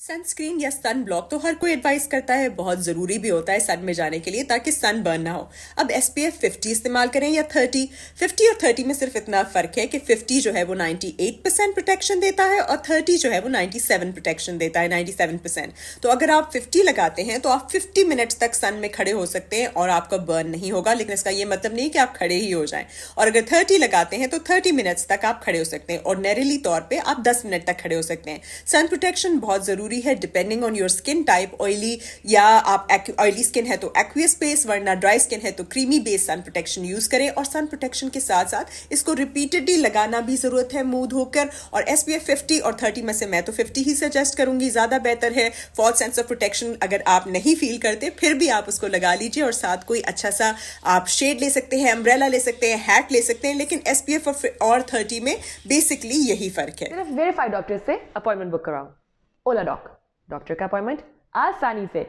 Sunscreen या sun block तो हर कोई एडवाइस करता है, बहुत जरूरी भी होता है सन में जाने के लिए ताकि सन बर्न ना हो। अब SPF 50 इस्तेमाल करें या 30। 50 और 30 में सिर्फ इतना फर्क है कि 50 जो है वो 98% प्रोटेक्शन देता है और 30 जो है वो 97 प्रोटेक्शन देता है, 97%। तो अगर आप 50 लगाते हैं तो आप 50 मिनट्स तक सन में खड़े हो सकते हैं और आपका बर्न नहीं होगा, लेकिन इसका ये मतलब नहीं कि आप खड़े ही हो जाएं। और अगर 30 लगाते हैं तो 30 मिनट्स तक आप खड़े हो सकते हैं, ऑर्डिनरीली तौर पे आप 10 मिनट तक खड़े हो सकते हैं। सन प्रोटेक्शन बहुत जरूरी है depending on your skin type. Oily या आप ऑयली स्किन है तो एक्वियस बेस, वरना ड्राई स्किन है तो creamy base sun protection use करें। और सन प्रोटेक्शन के साथ साथ इसको रिपीटेडली लगाना भी जरूरत है मुंह धोकर। और SPF 50 और 30 में से मैं तो 50 ही सजेस्ट करूंगी, ज्यादा बेहतर है। फॉल्स सेंस ऑफ प्रोटेक्शन अगर आप नहीं फील करते फिर भी आप उसको लगा लीजिए, और साथ कोई अच्छा सा आप शेड ले सकते हैं, अम्ब्रेला ले सकते हैं, हैट ले सकते हैं। लेकिन SPF और 30 में बेसिकली यही फर्क है। सिर्फ वेरीफाइड डॉक्टर से अपॉइंटमेंट बुक कराओ। ओला डॉक, डॉक्टर का अपॉइंटमेंट आसानी से।